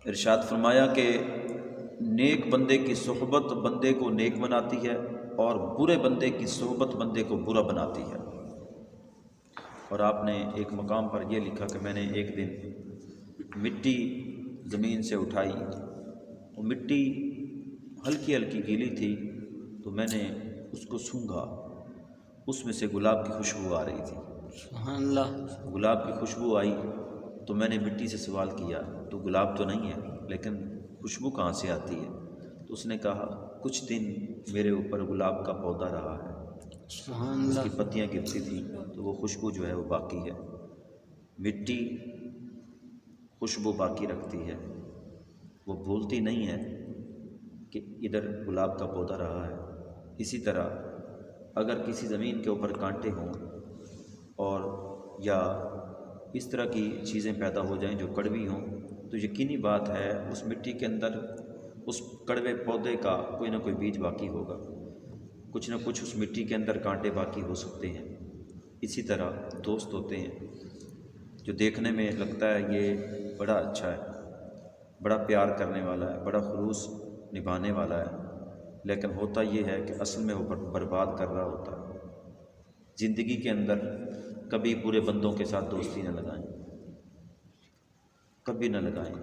ارشاد فرمایا کہ نیک بندے کی صحبت بندے کو نیک بناتی ہے اور برے بندے کی صحبت بندے کو برا بناتی ہے۔ اور آپ نے ایک مقام پر یہ لکھا کہ میں نے ایک دن مٹی زمین سے اٹھائی، وہ مٹی ہلکی ہلکی گیلی تھی، تو میں نے اس کو سونگھا، اس میں سے گلاب کی خوشبو آ رہی تھی۔ سبحان اللہ۔ گلاب کی خوشبو آئی تو میں نے مٹی سے سوال کیا تو گلاب تو نہیں ہے لیکن خوشبو کہاں سے آتی ہے؟ تو اس نے کہا کچھ دن میرے اوپر گلاب کا پودا رہا ہے، سبحان اس اللہ۔ کی پتیاں گرتی تھیں تو وہ خوشبو جو ہے وہ باقی ہے۔ مٹی خوشبو باقی رکھتی ہے، وہ بھولتی نہیں ہے کہ ادھر گلاب کا پودا رہا ہے۔ اسی طرح اگر کسی زمین کے اوپر کانٹے ہوں اور یا اس طرح کی چیزیں پیدا ہو جائیں جو کڑوی ہوں، تو یقینی بات ہے اس مٹی کے اندر اس کڑوے پودے کا کوئی نہ کوئی بیج باقی ہوگا، کچھ نہ کچھ اس مٹی کے اندر کانٹے باقی ہو سکتے ہیں۔ اسی طرح دوست ہوتے ہیں جو دیکھنے میں لگتا ہے یہ بڑا اچھا ہے، بڑا پیار کرنے والا ہے، بڑا خلوص نبھانے والا ہے، لیکن ہوتا یہ ہے کہ اصل میں وہ برباد کر رہا ہوتا ہے۔ زندگی کے اندر کبھی برے بندوں کے ساتھ دوستی نہ لگائیں، کبھی نہ لگائیں۔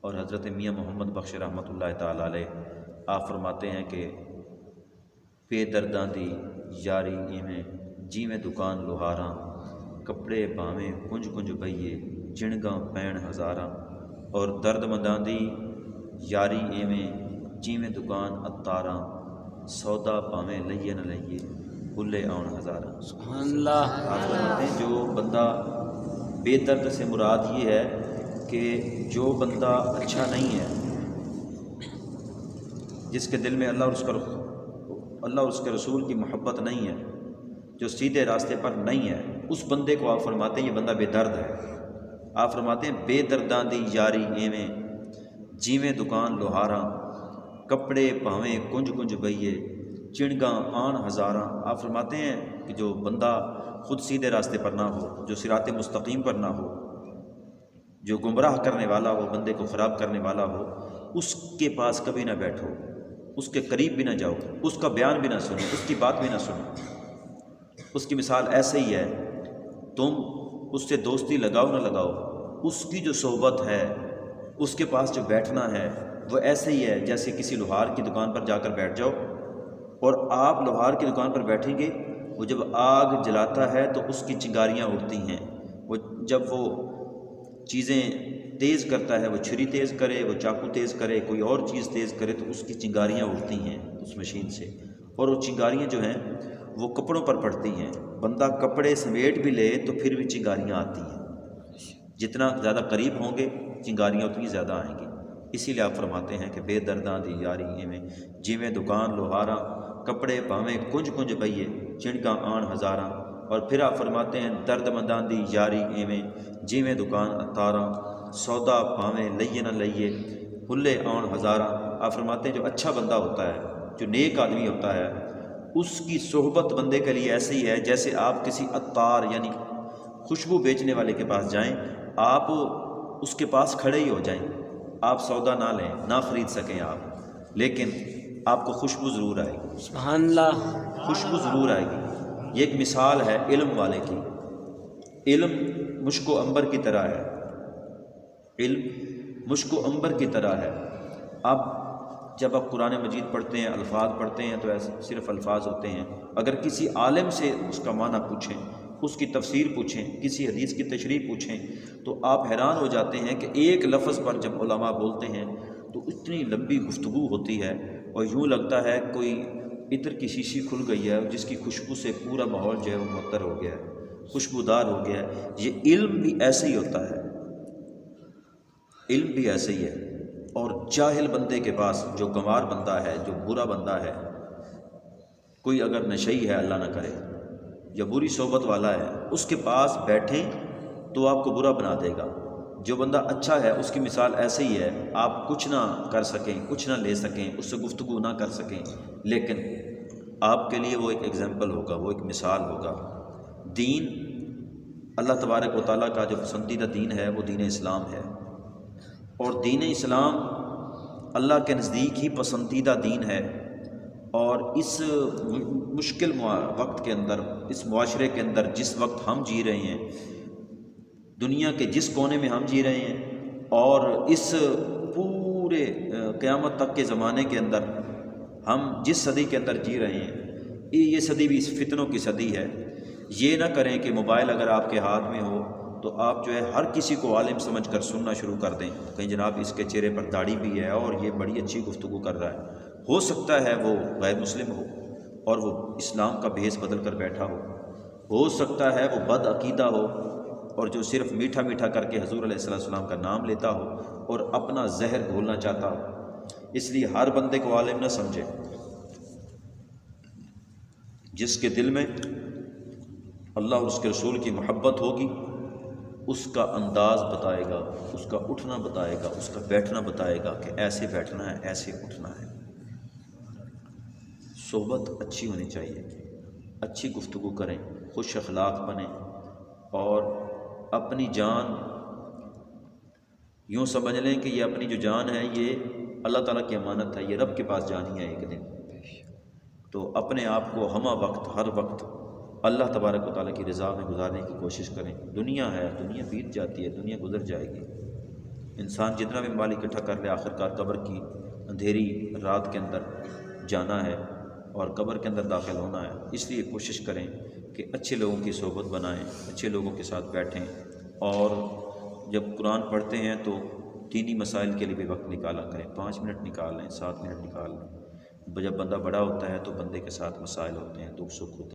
اور حضرت میاں محمد بخش رحمۃ اللہ تعالی علیہ آپ فرماتے ہیں کہ بے درداں دی یاری ایویں جیویں دکان لوہاراں، کپڑے پاویں کنج کنج بئیے جنگاں پین ہزاراں۔ اور درد منداں دی یاری ایویں جیویں دکان اتاراں، سودا پاویں لئیے نہ لئیے بھلے آن ہزاراں۔ سبحان اللہ۔ آپ فرماتے ہیں جو بندہ بے درد سے مراد یہ ہے کہ جو بندہ اچھا نہیں ہے، جس کے دل میں اللہ اور اس کے رسول کی محبت نہیں ہے، جو سیدھے راستے پر نہیں ہے، اس بندے کو آپ فرماتے ہیں یہ بندہ بے درد ہے۔ آپ فرماتے ہیں بے درداں دی یاری ایویں جیویں دکان لوہاراں، کپڑے پاویں کنج کنج بئیے چنگاں آن ہزاراں۔ آپ فرماتے ہیں کہ جو بندہ خود سیدھے راستے پر نہ ہو، جو صراط مستقیم پر نہ ہو، جو گمراہ کرنے والا ہو، بندے کو خراب کرنے والا ہو، اس کے پاس کبھی نہ بیٹھو، اس کے قریب بھی نہ جاؤ، اس کا بیان بھی نہ سنو، اس کی بات بھی نہ سنو۔ اس کی مثال ایسے ہی ہے، تم اس سے دوستی لگاؤ نہ لگاؤ، اس کی جو صحبت ہے، اس کے پاس جو بیٹھنا ہے وہ ایسے ہی ہے جیسے کسی لوہار کی دکان پر جا کر بیٹھ جاؤ، اور آپ لوہار کی دکان پر بیٹھیں گے، وہ جب آگ جلاتا ہے تو اس کی چنگاریاں اڑتی ہیں، وہ جب وہ چیزیں تیز کرتا ہے، وہ چھری تیز کرے، وہ چاقو تیز کرے، کوئی اور چیز تیز کرے تو اس کی چنگاریاں اڑتی ہیں اس مشین سے، اور وہ چنگاریاں جو ہیں وہ کپڑوں پر پڑتی ہیں۔ بندہ کپڑے سمیٹ بھی لے تو پھر بھی چنگاریاں آتی ہیں، جتنا زیادہ قریب ہوں گے چنگاریاں اتنی زیادہ آئیں گی۔ اسی لیے آپ فرماتے ہیں کہ بے درداں دی یاری ایویں جیویں دکان لوہاراں، کپڑے پاویں کنج کنج بئیے چنگاں آن ہزاراں۔ اور پھر آپ فرماتے ہیں درد منداں دی یاری ایویں جیویں دکان اتاراں، سودا پاویں لئیے نہ لئیے بھلے آن ہزاراں۔ آپ فرماتے ہیں جو اچھا بندہ ہوتا ہے، جو نیک آدمی ہوتا ہے، اس کی صحبت بندے کے لیے ایسی ہی ہے جیسے آپ کسی عطار یعنی خوشبو بیچنے والے کے پاس جائیں، آپ اس کے پاس کھڑے ہی ہو جائیں، آپ سودا نہ لیں، نہ خرید سکیں آپ، لیکن آپ کو خوشبو ضرور آئے گی، سبحان اللہ۔ خوشبو ضرور آئے گی۔ یہ ایک مثال ہے علم والے کی۔ علم مشک و عنبر کی طرح ہے، علم مشک و عنبر کی طرح ہے۔ اب جب آپ قرآن مجید پڑھتے ہیں، الفاظ پڑھتے ہیں تو ایسے صرف الفاظ ہوتے ہیں، اگر کسی عالم سے اس کا معنی پوچھیں، اس کی تفسیر پوچھیں، کسی حدیث کی تشریح پوچھیں، تو آپ حیران ہو جاتے ہیں کہ ایک لفظ پر جب علماء بولتے ہیں تو اتنی لمبی گفتگو ہوتی ہے، اور یوں لگتا ہے کوئی عطر کی شیشی کھل گئی ہے جس کی خوشبو سے پورا ماحول جو ہے وہ معطر ہو گیا ہے، خوشبودار ہو گیا ہے۔ یہ علم بھی ایسے ہی ہوتا ہے، علم بھی ایسے ہی ہے۔ اور جاہل بندے کے پاس، جو گنوار بندہ ہے، جو برا بندہ ہے، کوئی اگر نشئی ہے اللہ نہ کرے یا بری صحبت والا ہے، اس کے پاس بیٹھیں تو آپ کو برا بنا دے گا۔ جو بندہ اچھا ہے اس کی مثال ایسے ہی ہے، آپ کچھ نہ کر سکیں، کچھ نہ لے سکیں، اس سے گفتگو نہ کر سکیں، لیکن آپ کے لیے وہ ایک ایگزامپل ہوگا، وہ ایک مثال ہوگا۔ دین اللہ تبارک و تعالیٰ کا جو پسندیدہ دین ہے وہ دین اسلام ہے۔ اور دین اسلام اللہ کے نزدیک ہی پسندیدہ دین ہے، اور اس مشکل وقت کے اندر، اس معاشرے کے اندر جس وقت ہم جی رہے ہیں، دنیا کے جس کونے میں ہم جی رہے ہیں، اور اس پورے قیامت تک کے زمانے کے اندر ہم جس صدی کے اندر جی رہے ہیں، یہ صدی بھی اس فتنوں کی صدی ہے۔ یہ نہ کریں کہ موبائل اگر آپ کے ہاتھ میں ہو تو آپ جو ہے ہر کسی کو عالم سمجھ کر سننا شروع کر دیں، کہیں جناب اس کے چہرے پر داڑھی بھی ہے اور یہ بڑی اچھی گفتگو کر رہا ہے، ہو سکتا ہے وہ غیر مسلم ہو اور وہ اسلام کا بھیس بدل کر بیٹھا ہو سکتا ہے وہ بد عقیدہ ہو اور جو صرف میٹھا میٹھا کر کے حضور علیہ السلام کا نام لیتا ہو اور اپنا زہر گھولنا چاہتا ہو۔ اس لیے ہر بندے کو عالم نہ سمجھے، جس کے دل میں اللہ اور اس کے رسول کی محبت ہوگی اس کا انداز بتائے گا، اس کا اٹھنا بتائے گا، اس کا بیٹھنا بتائے گا کہ ایسے بیٹھنا ہے، ایسے اٹھنا ہے۔ صحبت اچھی ہونی چاہیے، اچھی گفتگو کریں، خوش اخلاق بنیں، اور اپنی جان یوں سمجھ لیں کہ یہ اپنی جو جان ہے یہ اللہ تعالیٰ کی امانت ہے، یہ رب کے پاس جانی ہے ایک دن۔ تو اپنے آپ کو ہمہ وقت، ہر وقت اللہ تبارک و تعالیٰ کی رضا میں گزارنے کی کوشش کریں۔ دنیا ہے، دنیا بیت جاتی ہے، دنیا گزر جائے گی۔ انسان جتنا بھی مال اکٹھا کر لے، آخرکار قبر کی اندھیری رات کے اندر جانا ہے اور قبر کے اندر داخل ہونا ہے۔ اس لیے کوشش کریں کہ اچھے لوگوں کی صحبت بنائیں، اچھے لوگوں کے ساتھ بیٹھیں، اور جب قرآن پڑھتے ہیں تو دینی مسائل کے لیے بھی وقت نکالا کریں، 5 منٹ نکال لیں، 7 منٹ نکال لیں۔ جب بندہ بڑا ہوتا ہے تو بندے کے ساتھ مسائل ہوتے ہیں، دکھ سکھ ہوتے ہیں۔